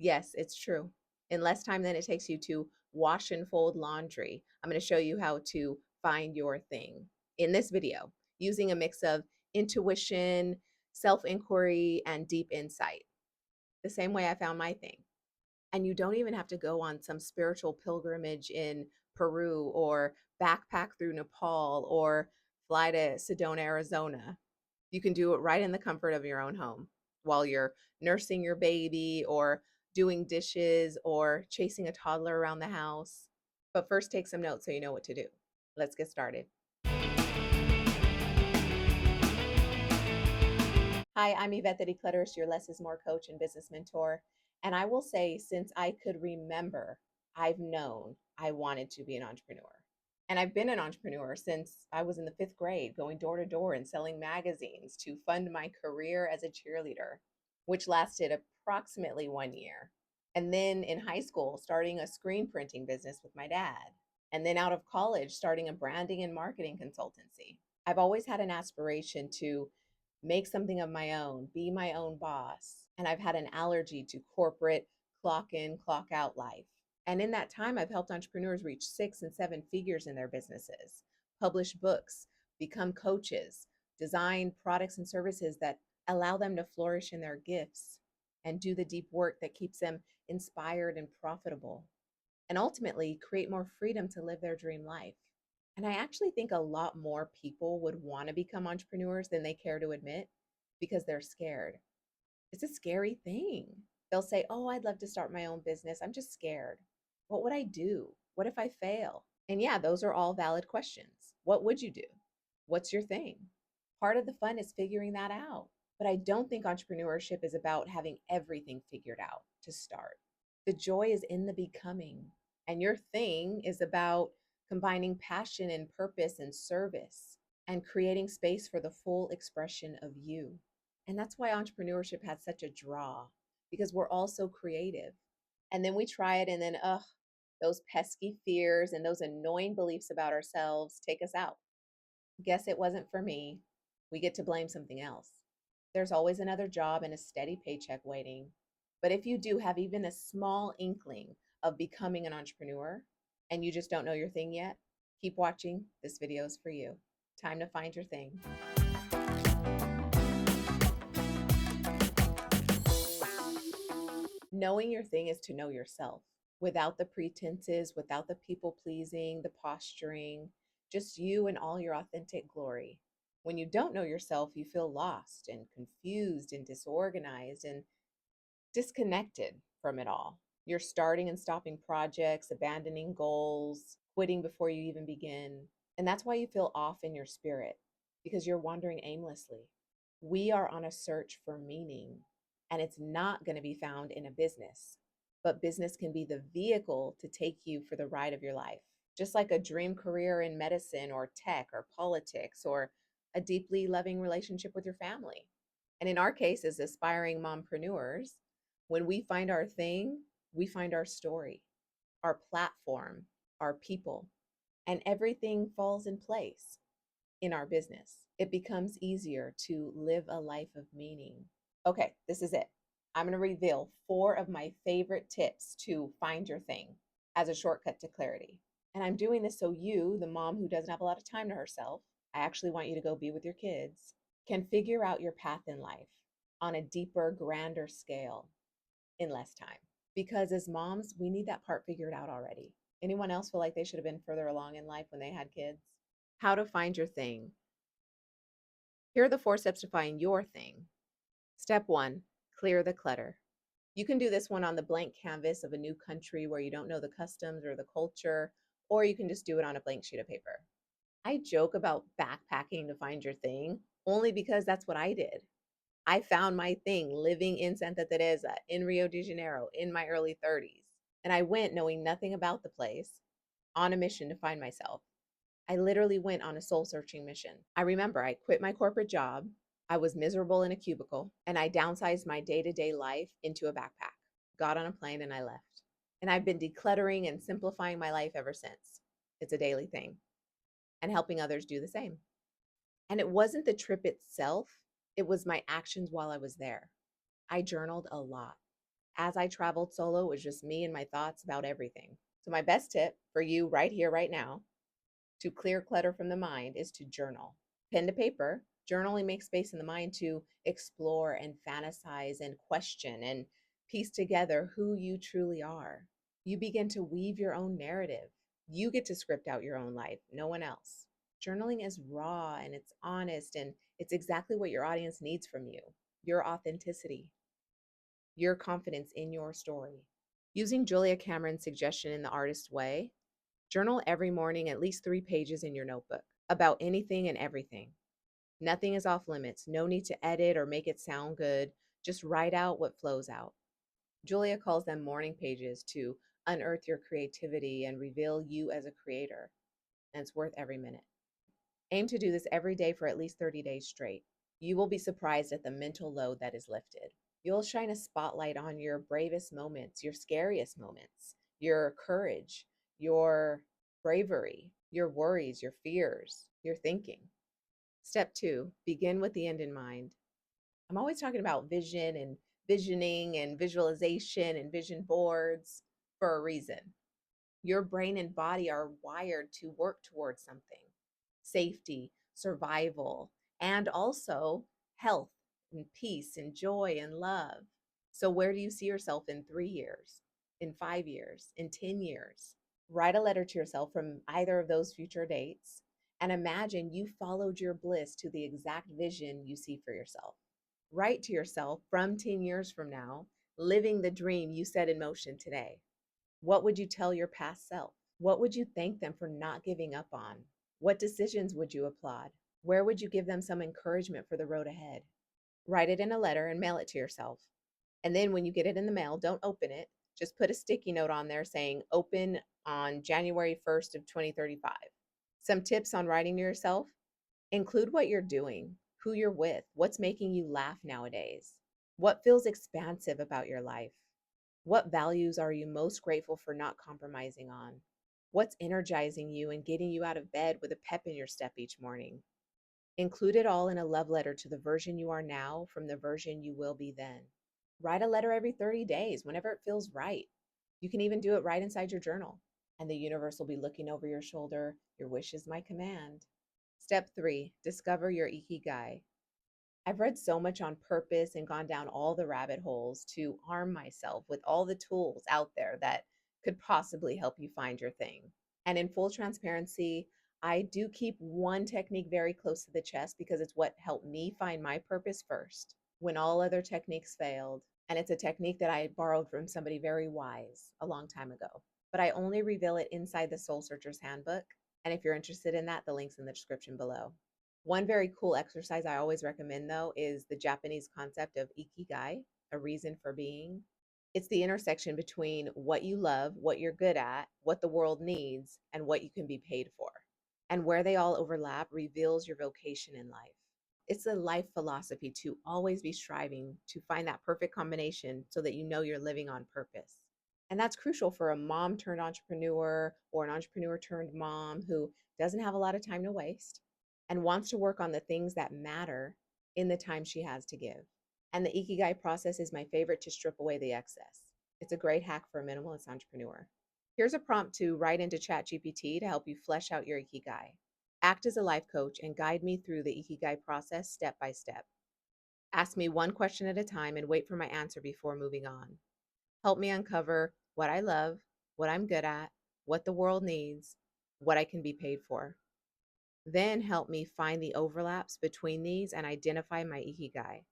Yes, it's true. In less time than it takes you to wash and fold laundry, I'm going to show you how to find your thing in this video using a mix of intuition, self inquiry, and deep insight, the same way I found my thing. And you don't even have to go on some spiritual pilgrimage in Peru or backpack through Nepal or fly to Sedona, Arizona. You can do it right in the comfort of your own home while you're nursing your baby or doing dishes or chasing a toddler around the house. But first, take some notes so you know what to do. Let's get started. Hi, I'm Yvette the Declutterist, your less is more coach and business mentor. And I will say, since I could remember, I've known I wanted to be an entrepreneur. And I've been an entrepreneur since I was in the fifth grade, going door to door and selling magazines to fund my career as a cheerleader, which lasted approximately 1 year. And then in high school, starting a screen printing business with my dad. And then out of college, starting a branding and marketing consultancy. I've always had an aspiration to make something of my own, be my own boss. And I've had an allergy to corporate clock in, clock out life. And in that time, I've helped entrepreneurs reach 6 and 7 figures in their businesses, publish books, become coaches, design products and services that allow them to flourish in their gifts and do the deep work that keeps them inspired and profitable, and ultimately create more freedom to live their dream life. And I actually think a lot more people would want to become entrepreneurs than they care to admit because they're scared. It's a scary thing. They'll say, "Oh, I'd love to start my own business. I'm just scared. What would I do? What if I fail?" And yeah, those are all valid questions. What would you do? What's your thing? Part of the fun is figuring that out. But I don't think entrepreneurship is about having everything figured out to start. The joy is in the becoming. And your thing is about combining passion and purpose and service and creating space for the full expression of you. And that's why entrepreneurship has such a draw because we're all so creative. And then we try it, and then, ugh, those pesky fears and those annoying beliefs about ourselves take us out. Guess it wasn't for me. We get to blame something else. There's always another job and a steady paycheck waiting. But if you do have even a small inkling of becoming an entrepreneur and you just don't know your thing yet, keep watching. This video is for you. Time to find your thing. Knowing your thing is to know yourself without the pretenses, without the people pleasing, the posturing, just you and all your authentic glory. When you don't know yourself, you feel lost and confused and disorganized and disconnected from it all. You're starting and stopping projects, abandoning goals, quitting before you even begin. And that's why you feel off in your spirit, because you're wandering aimlessly. We are on a search for meaning, and it's not going to be found in a business. But business can be the vehicle to take you for the ride of your life. Just like a dream career in medicine or tech or politics or a deeply loving relationship with your family. And in our case, as aspiring mompreneurs, when we find our thing, we find our story, our platform, our people, and everything falls in place in our business. It becomes easier to live a life of meaning. Okay, this is it. I'm going to reveal 4 of my favorite tips to find your thing as a shortcut to clarity. And I'm doing this so you, the mom who doesn't have a lot of time to herself, I actually want you to go be with your kids, can figure out your path in life on a deeper, grander scale in less time. Because as moms, we need that part figured out already. Anyone else feel like they should have been further along in life when they had kids? How to find your thing. Here are the 4 steps to find your thing. Step 1, clear the clutter. You can do this one on the blank canvas of a new country where you don't know the customs or the culture, or you can just do it on a blank sheet of paper. I joke about backpacking to find your thing only because that's what I did. I found my thing living in Santa Teresa in Rio de Janeiro in my early 30s. And I went knowing nothing about the place on a mission to find myself. I literally went on a soul searching mission. I remember I quit my corporate job. I was miserable in a cubicle and I downsized my day to day life into a backpack, got on a plane, and I left. And I've been decluttering and simplifying my life ever since. It's a daily thing, and helping others do the same. And it wasn't the trip itself, it was my actions while I was there. I journaled a lot. As I traveled solo, it was just me and my thoughts about everything. So, my best tip for you right here, right now, to clear clutter from the mind is to journal. Pen to paper, journaling makes space in the mind to explore and fantasize and question and piece together who you truly are. You begin to weave your own narrative. You get to script out your own life, no one else. Journaling is raw and it's honest, and it's exactly what your audience needs from you: your authenticity, your confidence in your story. Using Julia Cameron's suggestion in The Artist's Way, journal every morning at least 3 pages in your notebook about anything and everything. Nothing is off limits. No need to edit or make it sound good. Just write out what flows out. Julia calls them morning pages to unearth your creativity and reveal you as a creator. And it's worth every minute. Aim to do this every day for at least 30 days straight. You will be surprised at the mental load that is lifted. You'll shine a spotlight on your bravest moments, your scariest moments, your courage, your bravery, your worries, your fears, your thinking. Step 2, begin with the end in mind. I'm always talking about vision and visioning and visualization and vision boards for a reason. Your brain and body are wired to work towards something: safety, survival, and also health and peace and joy and love. So, where do you see yourself in 3 years, in 5 years, in 10 years? Write a letter to yourself from either of those future dates and imagine you followed your bliss to the exact vision you see for yourself. Write to yourself from 10 years from now, living the dream you set in motion today. What would you tell your past self? What would you thank them for not giving up on? What decisions would you applaud? Where would you give them some encouragement for the road ahead? Write it in a letter and mail it to yourself. And then when you get it in the mail, don't open it. Just put a sticky note on there saying open on January 1st of 2035. Some tips on writing to yourself: include what you're doing, who you're with, what's making you laugh nowadays, what feels expansive about your life, what values are you most grateful for not compromising on, what's energizing you and getting you out of bed with a pep in your step each morning. Include it all in a love letter to the version you are now from the version you will be then. Write a letter every 30 days, whenever it feels right. You can even do it right inside your journal, and the universe will be looking over your shoulder. Your wish is my command. Step 3, discover your ikigai. I've read so much on purpose and gone down all the rabbit holes to arm myself with all the tools out there that could possibly help you find your thing. And in full transparency, I do keep one technique very close to the chest because it's what helped me find my purpose first when all other techniques failed. And it's a technique that I borrowed from somebody very wise a long time ago. But I only reveal it inside the Soul Searcher's Handbook. And if you're interested in that, the link's in the description below. One very cool exercise I always recommend, though, is the Japanese concept of ikigai, a reason for being. It's the intersection between what you love, what you're good at, what the world needs, and what you can be paid for. And where they all overlap reveals your vocation in life. It's a life philosophy to always be striving to find that perfect combination so that you know you're living on purpose. And that's crucial for a mom turned entrepreneur or an entrepreneur turned mom who doesn't have a lot of time to waste and wants to work on the things that matter in the time she has to give. And the Ikigai process is my favorite to strip away the excess. It's a great hack for a minimalist entrepreneur. Here's a prompt to write into ChatGPT to help you flesh out your Ikigai. Act as a life coach and guide me through the Ikigai process step by step. Ask me one question at a time and wait for my answer before moving on. Help me uncover what I love, what I'm good at, what the world needs, what I can be paid for. Then help me find the overlaps between these and identify my ikigai.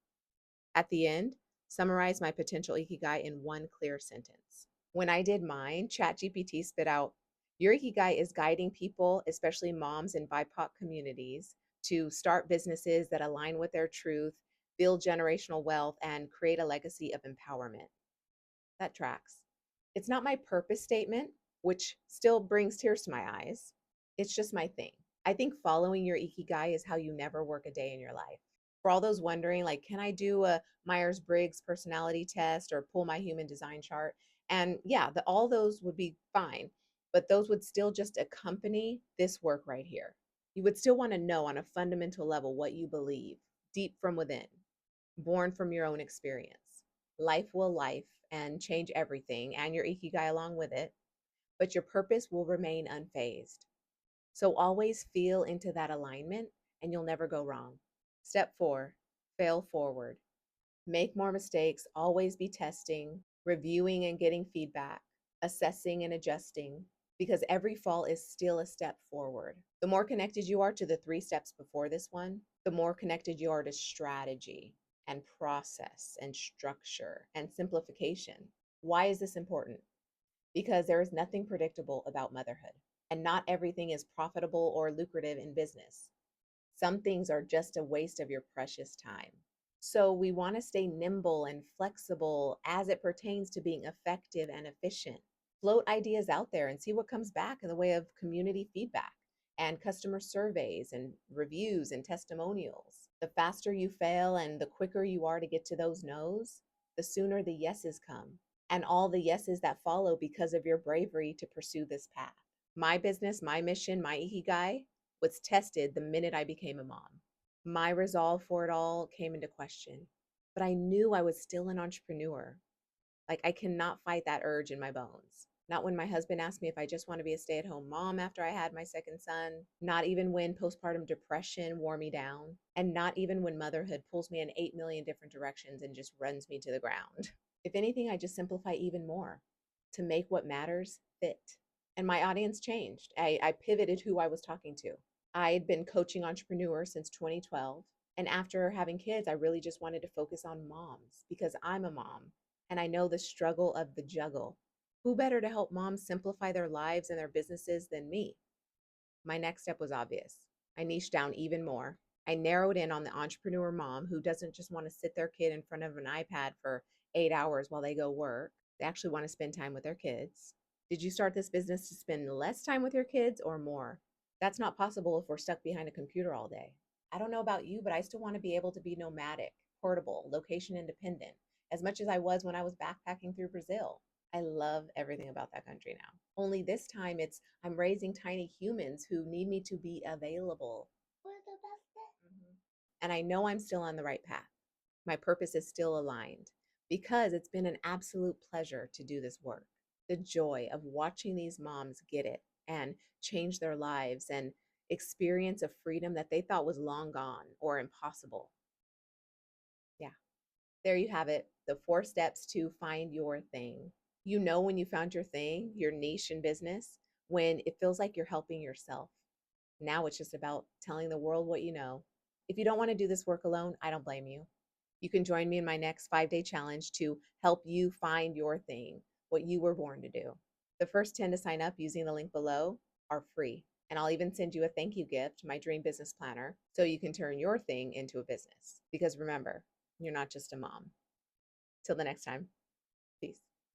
At the end, summarize my potential ikigai in one clear sentence. When I did mine, ChatGPT spit out, your ikigai is guiding people, especially moms in BIPOC communities, to start businesses that align with their truth, build generational wealth, and create a legacy of empowerment. That tracks. It's not my purpose statement, which still brings tears to my eyes. It's just my thing. I think following your ikigai is how you never work a day in your life. For all those wondering, like, can I do a Myers-Briggs personality test or pull my human design chart? And yeah, all those would be fine, but those would still just accompany this work right here. You would still want to know on a fundamental level what you believe, deep from within, born from your own experience. Life will life, and change everything and your ikigai along with it, but your purpose will remain unfazed. So always feel into that alignment and you'll never go wrong. Step 4, fail forward. Make more mistakes, always be testing, reviewing and getting feedback, assessing and adjusting, because every fall is still a step forward. The more connected you are to the 3 steps before this one, the more connected you are to strategy and process and structure and simplification. Why is this important? Because there is nothing predictable about motherhood, and not everything is profitable or lucrative in business. Some things are just a waste of your precious time. So we want to stay nimble and flexible as it pertains to being effective and efficient. Float ideas out there and see what comes back in the way of community feedback and customer surveys and reviews and testimonials. The faster you fail and the quicker you are to get to those no's, the sooner the yeses come and all the yeses that follow because of your bravery to pursue this path. My business, my mission, my ikigai was tested the minute I became a mom. My resolve for it all came into question, but I knew I was still an entrepreneur. Like, I cannot fight that urge in my bones. Not when my husband asked me if I just want to be a stay at home mom after I had my second son, not even when postpartum depression wore me down, and not even when motherhood pulls me in 8 million different directions and just runs me to the ground. If anything, I just simplify even more to make what matters fit. And my audience changed. I pivoted who I was talking to. I had been coaching entrepreneurs since 2012. And after having kids, I really just wanted to focus on moms because I'm a mom and I know the struggle of the juggle. Who better to help moms simplify their lives and their businesses than me? My next step was obvious. I niched down even more. I narrowed in on the entrepreneur mom who doesn't just want to sit their kid in front of an iPad for 8 hours while they go work. They actually want to spend time with their kids. Did you start this business to spend less time with your kids or more? That's not possible if we're stuck behind a computer all day. I don't know about you, but I still want to be able to be nomadic, portable, location independent, as much as I was when I was backpacking through Brazil. I love everything about that country now. Only this time I'm raising tiny humans who need me to be available. We're the best. And I know I'm still on the right path. My purpose is still aligned because it's been an absolute pleasure to do this work. The joy of watching these moms get it and change their lives and experience a freedom that they thought was long gone or impossible. Yeah, there you have it. The 4 steps to find your thing. You know when you found your thing, your niche in business, when it feels like you're helping yourself. Now it's just about telling the world what you know. If you don't want to do this work alone, I don't blame you. You can join me in my next 5-day challenge to help you find your thing, what you were born to do. The first 10 to sign up using the link below are free. And I'll even send you a thank you gift, my dream business planner, so you can turn your thing into a business. Because remember, you're not just a mom. Till the next time.